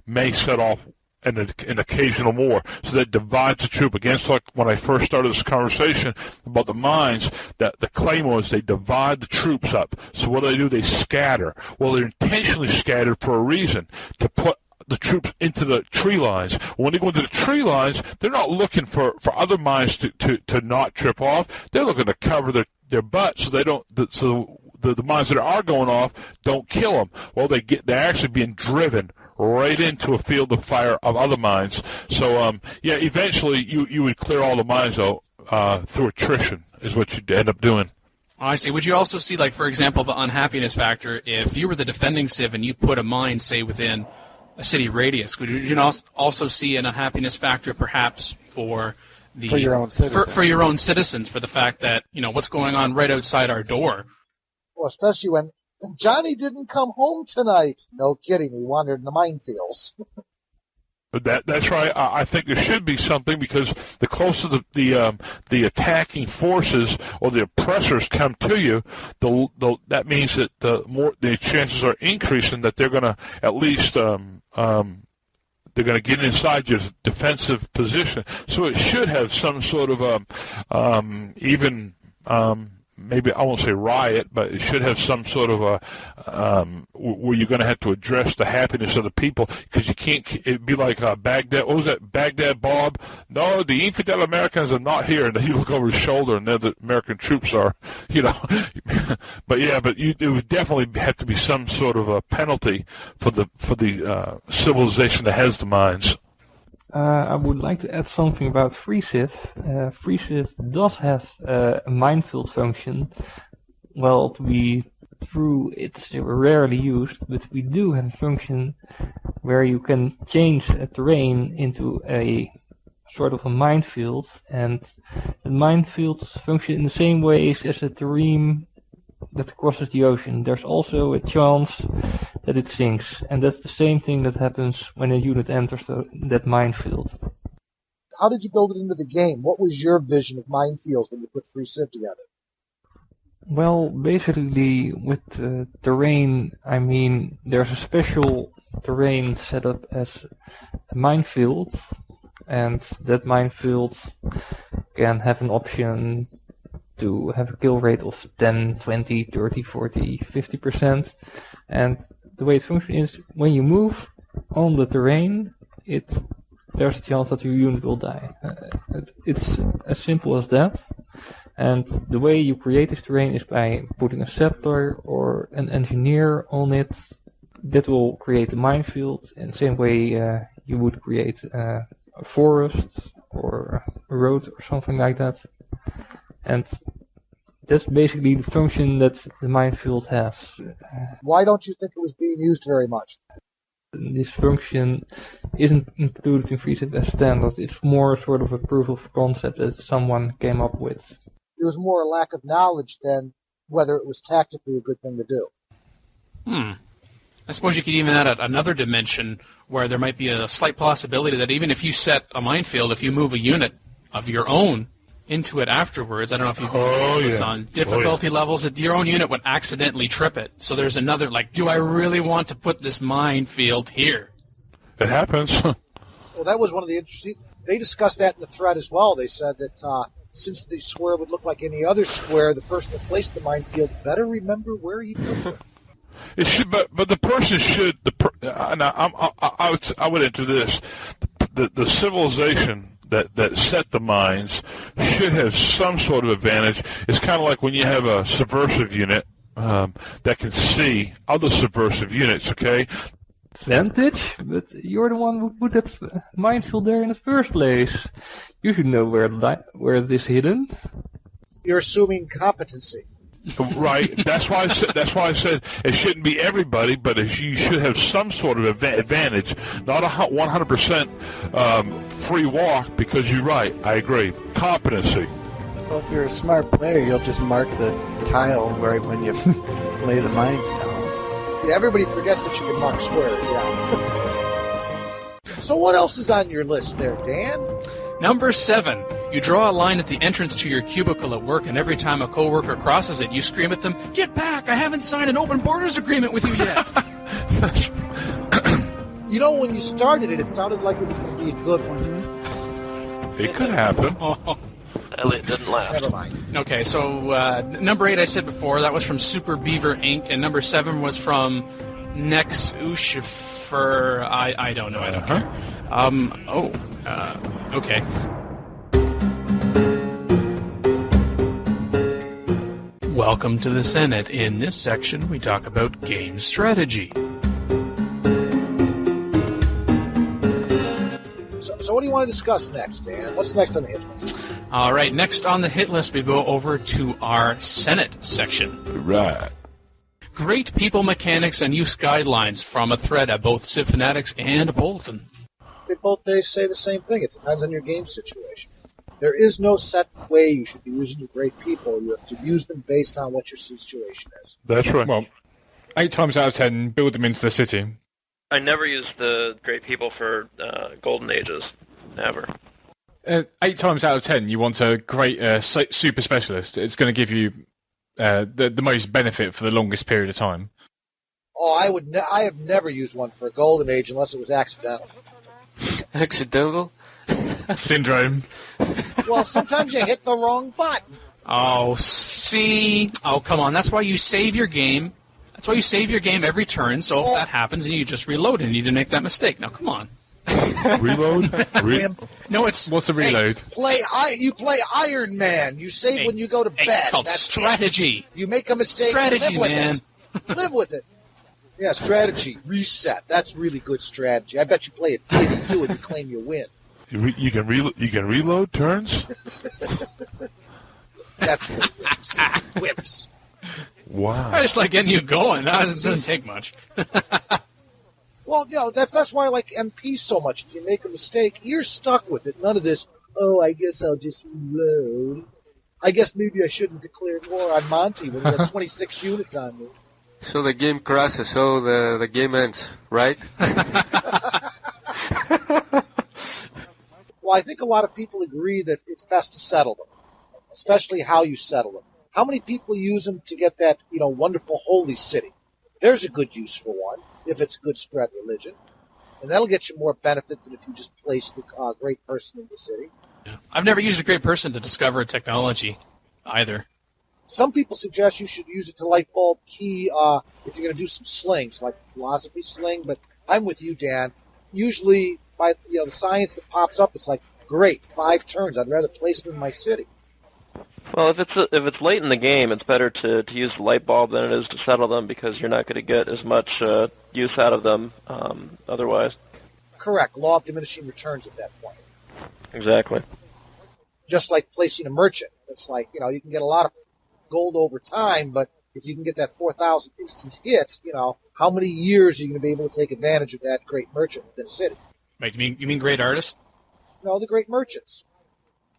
may set off an occasional more. So that divides the troop. Against, like when I first started this conversation about the mines, that the claymores, they divide the troops up. So what do? They scatter. Well, they're intentionally scattered for a reason, to put the troops into the tree lines. When they go into the tree lines, they're not looking for other mines to not trip off. They're looking to cover their butts so they don't. The mines that are going off don't kill them. Well, they're actually being driven right into a field of fire of other mines. So, eventually you would clear all the mines out through attrition is what you'd end up doing. I see. Would you also see, like, for example, the unhappiness factor, if you were the defending civ and you put a mine, say, within a city radius, would you also see an unhappiness factor perhaps for your own citizens? For your own citizens, for the fact that, what's going on right outside our door? Well, especially when Johnny didn't come home tonight. No kidding, he wandered in the minefields. That's right. I think there should be something, because the closer the attacking forces or the oppressors come to you, that means that the more the chances are increasing that they're going to at least they're going to get inside your defensive position. So it should have some sort of maybe I won't say riot, but it should have some sort of where you're going to have to address the happiness of the people, because you can't. It'd be like Baghdad. What was that? Baghdad Bob? No, the infidel Americans are not here. And then you look over his shoulder, and there the American troops are. But it would definitely have to be some sort of a penalty for the civilization that has the mines. I would like to add something about FreeCiv. FreeCiv does have a minefield function. Well, to be true, it's rarely used, but we do have a function where you can change a terrain into a sort of a minefield, and the minefield function in the same way as a terrain that crosses the ocean. There's also a chance that it sinks, and that's the same thing that happens when a unit enters that minefield. How did you build it into the game? What was your vision of minefields when you put FreeCiv together? Well, basically with terrain, I mean there's a special terrain set up as a minefield, and that minefield can have an option to have a kill rate of 10, 20, 30, 40, 50%. And the way it functions is when you move on the terrain, there's a chance that your unit will die. It's as simple as that. And the way you create this terrain is by putting a settler or an engineer on it. That will create a minefield in the same way you would create a forest or a road or something like that. And that's basically the function that the minefield has. Why don't you think it was being used very much? This function isn't included in FreeCivIV standard. It's more sort of a proof of concept that someone came up with. It was more a lack of knowledge than whether it was tactically a good thing to do. I suppose you could even add another dimension where there might be a slight possibility that even if you set a minefield, if you move a unit of your own into it afterwards, I don't know if you can this on difficulty levels, that your own unit would accidentally trip it. So there's another, like, do I really want to put this minefield here? It happens. Well, that was one of the interesting... They discussed that in the thread as well. They said that since the square would look like any other square, the person that placed the minefield better remember where he put it. It should, but the person should. I would enter this. The civilization that set the mines should have some sort of advantage. It's kind of like when you have a subversive unit that can see other subversive units. Okay. Advantage, but you're the one who put that minefield there in the first place. You should know where it is hidden. You're assuming competency. Right. That's why I said it shouldn't be everybody, but you should have some sort of advantage, not 100% free walk. Because you're right. I agree. Competency. Well, if you're a smart player, you'll just mark the tile right when you lay the mines down. Yeah, everybody forgets that you can mark squares. Yeah. So what else is on your list there, Dan? Number 7. You draw a line at the entrance to your cubicle at work, and every time a coworker crosses it, you scream at them, "Get back! I haven't signed an open borders agreement with you yet!" You know, when you started it, it sounded like it was going to be a good one. It could happen. Elliot didn't laugh. Never mind. Okay, so number 8 I said before, that was from Super Beaver Inc., and number 7 was from Nex Ushifer. I don't know, I don't care. Okay. Welcome to the Senate. In this section, we talk about game strategy. So what do you want to discuss next, Dan? What's next on the hit list? All right, next on the hit list, we go over to our Senate section. Right. Great people mechanics and use guidelines from a thread at both Civ Fanatics and Apolyton. They say the same thing. It depends on your game situation. There is no set way you should be using your great people. You have to use them based on what your situation is. That's right. Well, 8 times out of 10, build them into the city. I never used the great people for Golden Ages. Never. 8 times out of 10, you want a great super specialist. It's going to give you the most benefit for the longest period of time. Oh, I have never used one for a Golden Age unless it was accidental. Accidental? Syndrome. Well, sometimes you hit the wrong button. Oh, see? Oh, come on. That's why you save your game. That's why you save your game every turn, so if that happens, and you just reload and you didn't make that mistake. Now, come on. Reload? No, it's... What's a reload? You play Iron Man. You save when you go to bed. It's called That's strategy. It. You make a mistake. Strategy, live with man. It. Live with it. Yeah, strategy. Reset. That's really good strategy. I bet you play a deity too and you claim you win. You can reload turns? That's what whips. Whips. Wow. I just like getting you going. It doesn't take much. Well, that's why I like MP so much. If you make a mistake, you're stuck with it. None of this, I guess I'll just reload. I guess maybe I shouldn't declare war on Monty when we got 26 units on me. So the game crashes, so the game ends, right? Well, I think a lot of people agree that it's best to settle them, especially how you settle them. How many people use them to get that, wonderful holy city? There's a good use for one, if it's a good spread religion. And that'll get you more benefit than if you just place the great person in the city. I've never used a great person to discover a technology, either. Some people suggest you should use it to light bulb key if you're going to do some slings, like the philosophy sling. But I'm with you, Dan. Usually, by the science that pops up, it's like, great, 5 turns. I'd rather place them in my city. Well, if it's late in the game, it's better to use the light bulb than it is to settle them because you're not going to get as much use out of them otherwise. Correct. Law of diminishing returns at that point. Exactly. Just like placing a merchant. It's like, you can get a lot of gold over time, but if you can get that 4,000 instant hits, how many years are you going to be able to take advantage of that great merchant within a city? Wait, you mean great artist? No, the great merchants.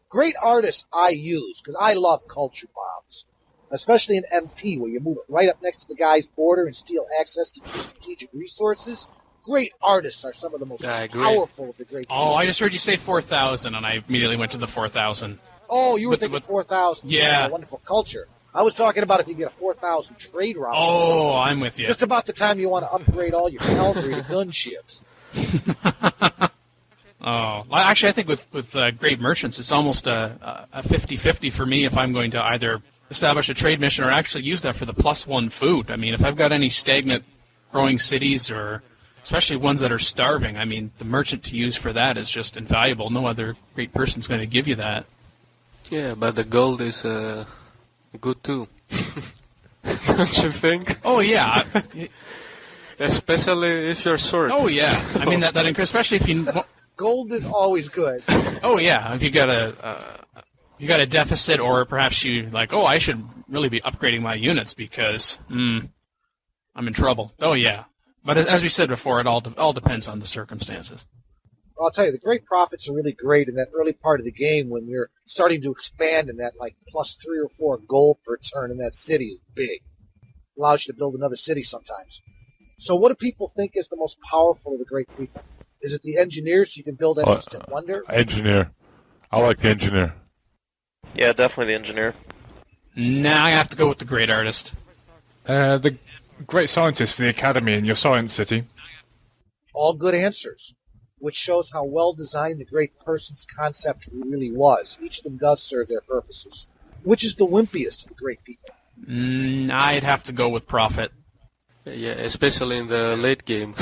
Great artists I use because I love culture bombs, especially in MP where you move it right up next to the guy's border and steal access to key strategic resources. Great artists are some of the most powerful of the great people. Oh, I just heard you say 4,000, and I immediately went to the 4,000. Oh, you were thinking 4,000. Yeah. Wonderful culture. I was talking about if you get a 4,000 trade route. Oh, I'm with you. Just about the time you want to upgrade all your cavalry to gunships. Oh, well, actually, I think with great merchants, it's almost a 50-50 for me if I'm going to either establish a trade mission or actually use that for the +1 food. I mean, if I've got any stagnant growing cities or especially ones that are starving, I mean, the merchant to use for that is just invaluable. No other great person's going to give you that. Yeah, but the gold is good too. Don't you think? Oh, yeah. Especially if you're short. Oh, yeah. I mean, that especially if you... Gold is always good. Oh, yeah. If you got a deficit, or perhaps you I should really be upgrading my units because I'm in trouble. Oh, yeah. But as we said before, it all depends on the circumstances. Well, I'll tell you, the great profits are really great in that early part of the game when you're starting to expand, and that +3 or 4 gold per turn in that city is big. Allows you to build another city sometimes. So what do people think is the most powerful of the great people? Is it the engineers so you can build an instant wonder? Engineer. I like the engineer. Yeah, definitely the engineer. Nah, I have to go with the great artist. The great scientist for the academy in your science city. All good answers, which shows how well designed the great person's concept really was. Each of them does serve their purposes. Which is the wimpiest of the great people? I'd have to go with Prophet. Yeah, especially in the late game.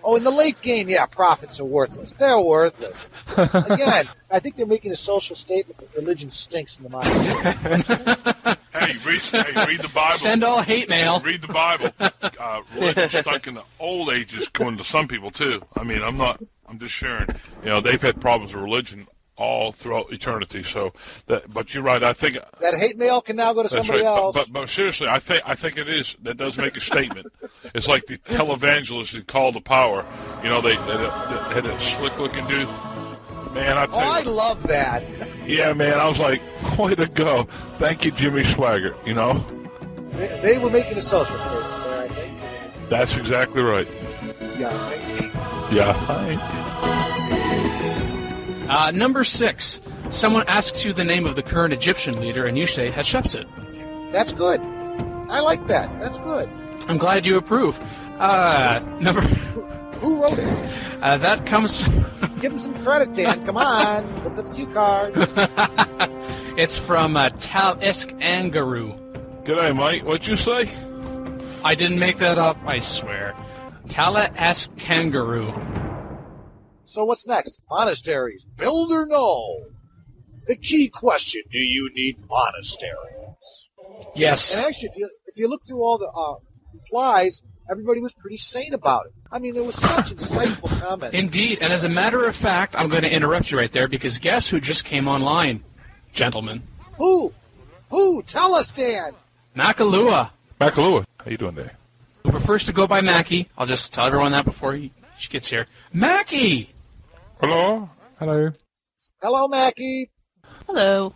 Oh, in the late game, yeah, prophets are worthless. They're worthless. Again, I think they're making a social statement that religion stinks in the mind. Hey, read the Bible. Send all hate mail. Read the Bible. Religion stuck in the old ages, going to some people too. I mean, I'm just sharing. They've had problems with religion all throughout eternity. So, but you're right. I think that hate mail can now go to somebody else. But seriously, I think it is. That does make a statement. It's like the televangelists that called the power. They had a slick looking dude. Man, I tell you. I love that. Yeah, man. I was like, way to go. Thank you, Jimmy Swaggart. They were making a social statement there, I think. That's exactly right. Yeah. Thanks. Number 6. Someone asks you the name of the current Egyptian leader, and you say Hatshepsut. That's good. I like that. That's good. I'm glad you approve. Number... Who wrote it? That comes... Give him some credit, Dan. Come on. Look at the cue cards. It's from Tal Esk Angaru. G'day, mate. What'd you say? I didn't make that up, I swear. Tala Esk Kangaroo. So what's next? Monasteries. Build or no? The key question, do you need monasteries? Yes. And actually, if you look through all the replies, everybody was pretty sane about it. I mean, there was such insightful comments. Indeed, and as a matter of fact, I'm going to interrupt you right there because guess who just came online, gentlemen? Who? Who? Tell us, Dan. Makahluha. Makahluha. How you doing there? Who prefers to go by Mackie. I'll just tell everyone that before she gets here. Mackie! Hello? Hello. Hello, Mackie. Hello.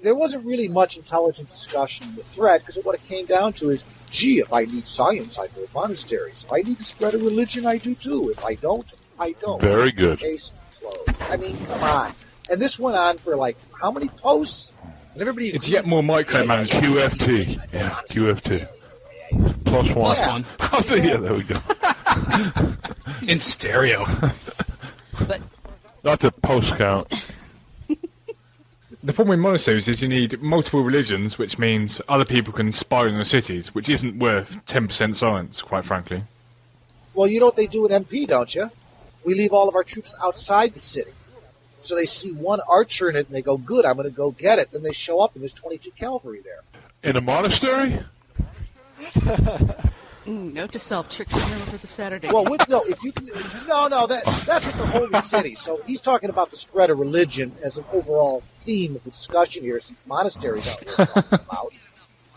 There wasn't really much intelligent discussion in the thread because what it came down to is, gee, if I need science, I build monasteries. If I need to spread a religion, I do too. If I don't, I don't. Very good. Case closed. I mean, come on. And this went on for how many posts? And everybody. It's yet more micromanagement. QFT. Yeah, QFT. +1. +1. Oh, yeah, there we go. In stereo. But not the post count. The problem with monasteries is you need multiple religions, which means other people can spy on the cities, which isn't worth 10% science, quite frankly. Well, you know what they do at MP, don't you? We leave all of our troops outside the city. So they see one archer in it, and they go, good, I'm going to go get it. Then they show up, and there's 22 cavalry there. In a monastery? Note to self: trick remember for the Saturday. Well, if you can, that's with the holy city. So he's talking about the spread of religion as an overall theme of the discussion here, since monasteries aren't what we're talking about.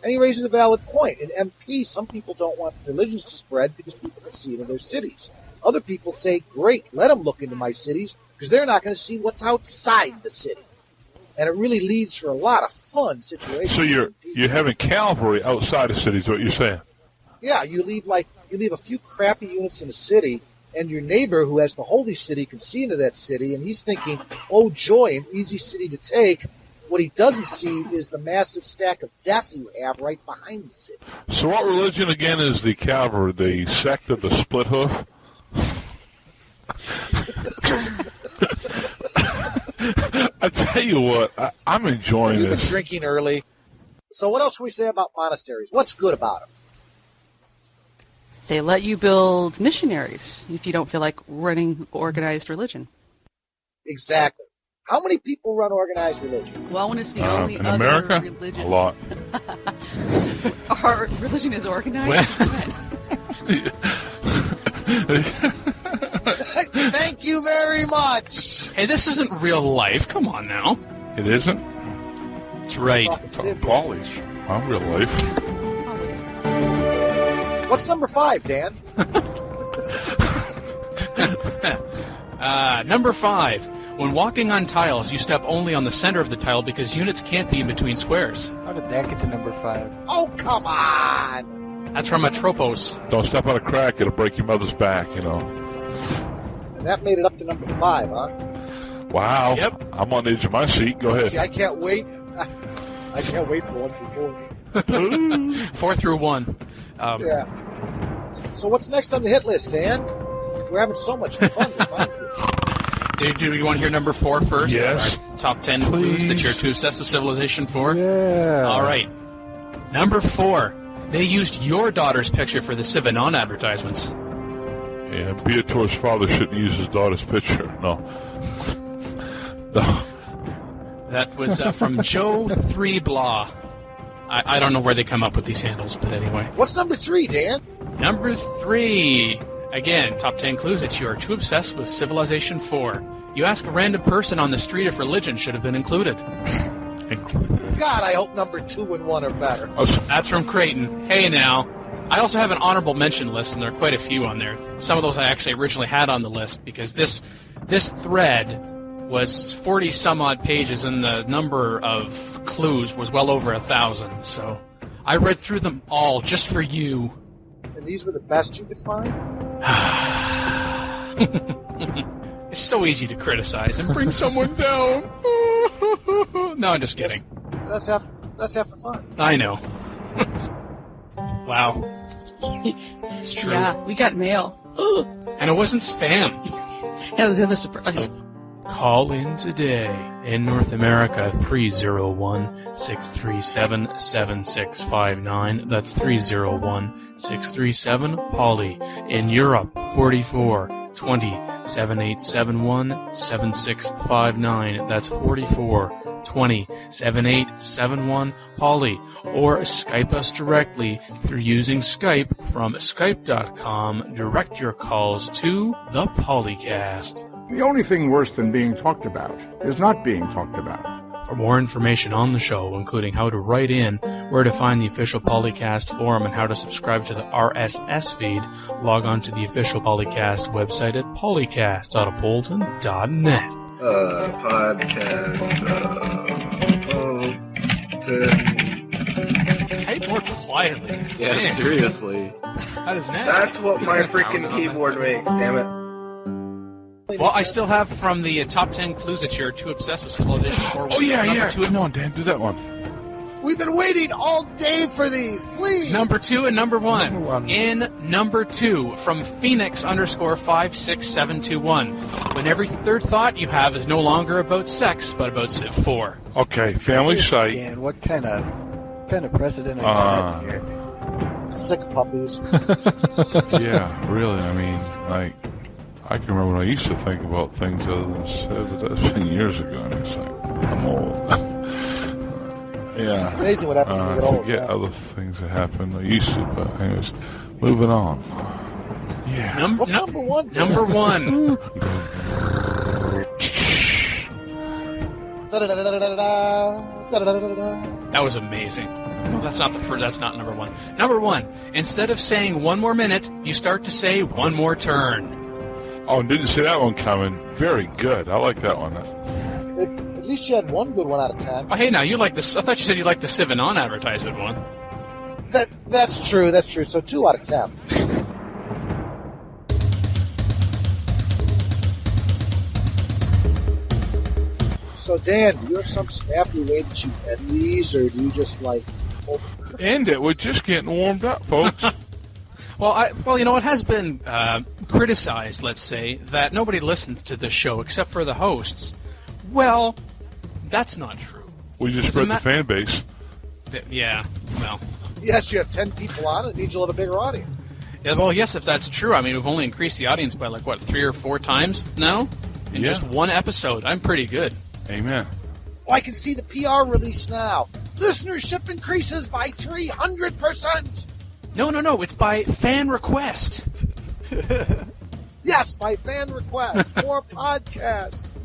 And he raises a valid point. In MP, some people don't want religions to spread because people can see it in their cities. Other people say, great, let them look into my cities because they're not going to see what's outside the city. And it really leads for a lot of fun situations. So you're having cavalry outside the city is what you're saying? Yeah, you leave a few crappy units in the city, and your neighbor who has the holy city can see into that city, and he's thinking, oh joy, an easy city to take. What he doesn't see is the massive stack of death you have right behind the city. So what religion again is the cavalry? The sect of the split hoof? I tell you what, I'm enjoying You've this. been drinking early. So what else can we say about monasteries? What's good about them? They let you build missionaries if you don't feel like running organized religion. Exactly. How many people run organized religion? Well, when it's the only in other America? religion. A lot. Our religion is organized. Thank you very much. Hey, this isn't real life. Come on now. It isn't? That's right. Poly's. I'm real life. What's number 5, Dan? Number 5. When walking on tiles, you step only on the center of the tile because units can't be in between squares. How did that get to number 5? Oh, come on! That's from Atropos. Don't step on a crack, it'll break your mother's back, you know. And that made it up to number 5, huh? Wow. Yep. I'm on the edge of my seat. Go ahead. Gee, I can't wait. I can't wait for 1 through 4. 4 through 1. Yeah. So what's next on the hit list, Dan? We're having so much fun with Minefield. Do you want to hear number 4 first? Yes. Our top 10 clues that you're too obsessed with Civilization 4? Yeah. All right. Number 4. They used your daughter's picture for the CivIV advertisements. Yeah, Beator's father shouldn't use his daughter's picture. No. No. That was from Joe 3 Blah. I don't know where they come up with these handles, but anyway. What's number 3, Dan? Number 3. Again, top 10 clues that you are too obsessed with Civilization 4. You ask a random person on the street if religion should have been included. God, I hope number 2 and 1 are better. That's from Creighton. Hey now. I also have an honorable mention list, and there are quite a few on there. Some of those I actually originally had on the list because this thread was 40-some-odd pages, and the number of clues was well over 1,000. So I read through them all just for you. And these were the best you could find? It's so easy to criticize and bring someone down. No, I'm just kidding. That's half the fun. I know. Wow. It's true. Yeah, we got mail. And it wasn't spam. That was the other surprise. Call in today. In North America, 301-637-7659. That's 301-637-POLY. In Europe, 44-20-7871-7659. That's 44-20-7871-POLY. Or Skype us directly through using Skype from Skype.com. Direct your calls to the PolyCast. The only thing worse than being talked about is not being talked about. For more information on the show, including how to write in, where to find the official PolyCast forum, and how to subscribe to the RSS feed, log on to the official PolyCast website at polycast.apolyton.net. Type more quietly. Yeah, Man. seriously. That is nasty. That's what my freaking keyboard makes, damn it. Well, I still have from the top 10 clues that you're too obsessed with Civilization 4. Oh, yeah. Number 2 Come on, Dan, do that one. We've been waiting all day for these, please. Number 2 and number 1. In number 2, from Phoenix_56721. When every third thought you have is no longer about sex, but about Civ 4. Okay, family site. Dan, what kind of precedent are you setting here? Sick puppies. Yeah, really. I mean, like, I can remember when I used to think about things other than Civ, but that's been years ago, and it's like, I'm old. Yeah. It's amazing what happens when you get I old. forget other things that happen. I used to, but anyways, moving on. Yeah. What's number one? Number one. That was amazing. No, that's not the first. That's not number one. Number one. Instead of saying 1 more minute, you start to say 1 more turn. Oh, didn't see that one coming. Very good. I like that one. At least you had one good one out of 10. Oh, hey, now you like this? I thought you said you liked the CivIV non-advertisement one. That's true. That's true. So 2 out of 10. So Dan, do you have some snappy way that you end these, or do you just like end it? We're just getting warmed up, folks. Well, you know, it has been criticized, let's say, that nobody listens to this show except for the hosts. Well, that's not true. We just spread the fan base. Yeah, well. Yes, you have 10 people on it. It means you'll have a bigger audience. Yeah, well, yes, if that's true. I mean, we've only increased the audience by, 3 or 4 times now? In just one episode. I'm pretty good. Amen. Oh, I can see the PR release now. Listenership increases by 300%. No. It's by fan request. Yes, by fan request. More podcasts.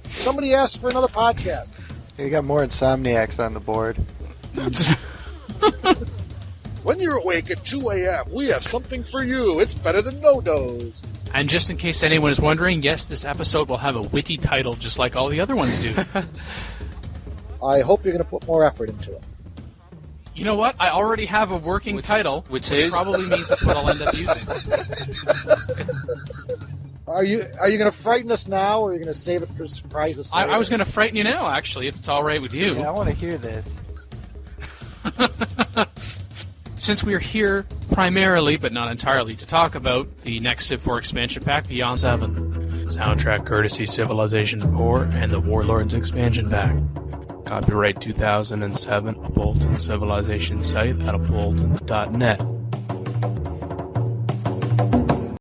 Somebody asked for another podcast. You got more insomniacs on the board. When you're awake at 2 a.m., we have something for you. It's better than no-dos. And just in case anyone is wondering, yes, this episode will have a witty title just like all the other ones do. I hope you're going to put more effort into it. You know what? I already have a working title, which probably means that's what I'll end up using. Are you going to frighten us now, or are you going to save it for surprises later? I was going to frighten you now, actually, if it's all right with you. Yeah, I want to hear this. Since we are here primarily, but not entirely, to talk about the next Civ 4 expansion pack, Beyond 7. Soundtrack courtesy Civilization 4 and the Warlords expansion pack. Copyright 2007, Apolyton Civilization Site at apolyton.net.